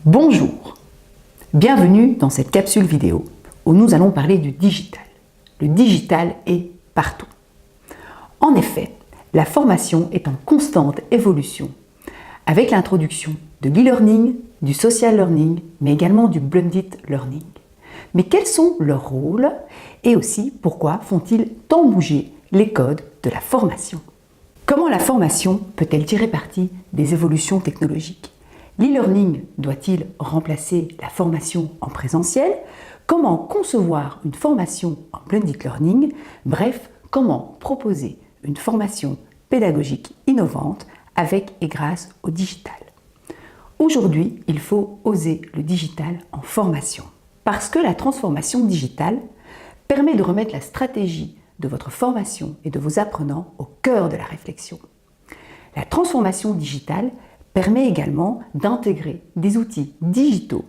Bonjour, bienvenue dans cette capsule vidéo où nous allons parler du digital. Le digital est partout. En effet, la formation est en constante évolution avec l'introduction de l'e-learning, du social learning, mais également du blended learning. Mais quels sont leurs rôles et aussi pourquoi font-ils tant bouger les codes de la formation? Comment la formation peut-elle tirer parti des évolutions technologiques? L'e-learning doit-il remplacer la formation en présentiel? Comment concevoir une formation en blended learning? Bref, comment proposer une formation pédagogique innovante avec et grâce au digital? Aujourd'hui, il faut oser le digital en formation. Parce que la transformation digitale permet de remettre la stratégie de votre formation et de vos apprenants au cœur de la réflexion. La transformation digitale permet également d'intégrer des outils digitaux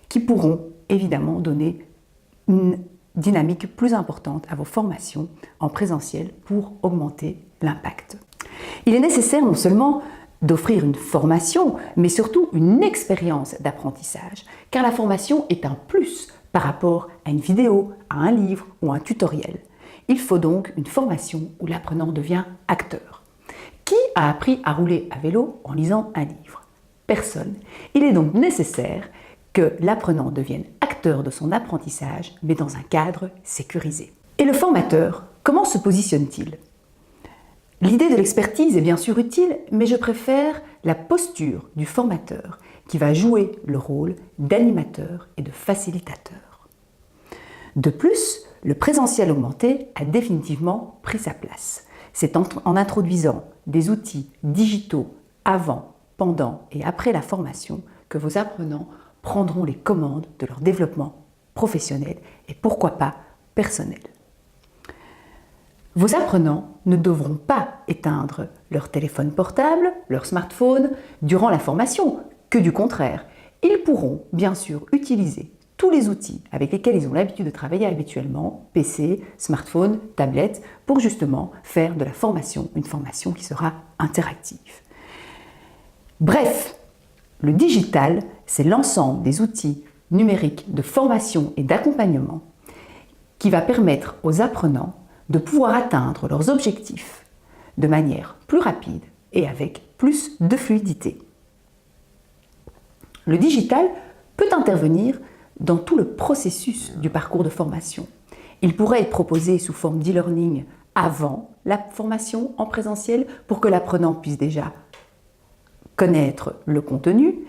qui pourront évidemment donner une dynamique plus importante à vos formations en présentiel pour augmenter l'impact. Il est nécessaire non seulement d'offrir une formation, mais surtout une expérience d'apprentissage, car la formation est un plus par rapport à une vidéo, à un livre ou à un tutoriel. Il faut donc une formation où l'apprenant devient acteur. Qui a appris à rouler à vélo en lisant un livre? Personne. Il est donc nécessaire que l'apprenant devienne acteur de son apprentissage, mais dans un cadre sécurisé. Et le formateur, comment se positionne-t-il? L'idée de l'expertise est bien sûr utile, mais je préfère la posture du formateur qui va jouer le rôle d'animateur et de facilitateur. De plus, le présentiel augmenté a définitivement pris sa place. C'est en introduisant des outils digitaux avant, pendant et après la formation que vos apprenants prendront les commandes de leur développement professionnel et pourquoi pas personnel. Vos apprenants ne devront pas éteindre leur téléphone portable, leur smartphone durant la formation, que du contraire. Ils pourront bien sûr utiliser tous les outils avec lesquels ils ont l'habitude de travailler habituellement, PC, smartphone, tablette, pour justement faire de la formation une formation qui sera interactive. Bref, le digital, c'est l'ensemble des outils numériques de formation et d'accompagnement qui va permettre aux apprenants de pouvoir atteindre leurs objectifs de manière plus rapide et avec plus de fluidité. Le digital peut intervenir dans tout le processus du parcours de formation. Il pourrait être proposé sous forme d'e-learning avant la formation en présentiel pour que l'apprenant puisse déjà connaître le contenu.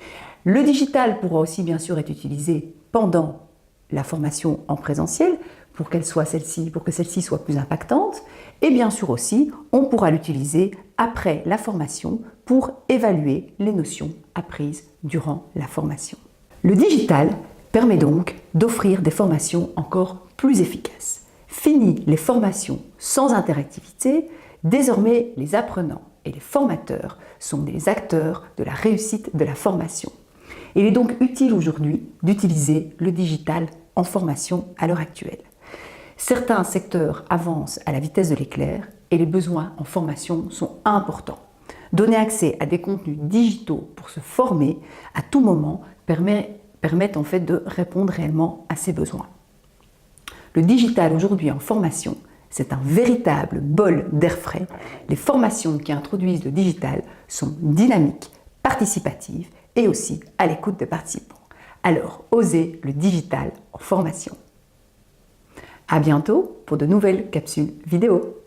Le digital pourra aussi bien sûr être utilisé pendant la formation en présentiel pour que celle-ci soit plus impactante. Et bien sûr aussi, on pourra l'utiliser après la formation pour évaluer les notions apprises durant la formation. Le digital permet donc d'offrir des formations encore plus efficaces. Fini les formations sans interactivité, désormais les apprenants et les formateurs sont des acteurs de la réussite de la formation. Il est donc utile aujourd'hui d'utiliser le digital en formation à l'heure actuelle. Certains secteurs avancent à la vitesse de l'éclair et les besoins en formation sont importants. Donner accès à des contenus digitaux pour se former à tout moment permettent en fait de répondre réellement à ces besoins. Le digital aujourd'hui en formation, c'est un véritable bol d'air frais. Les formations qui introduisent le digital sont dynamiques, participatives et aussi à l'écoute des participants. Alors, osez le digital en formation. À bientôt pour de nouvelles capsules vidéo.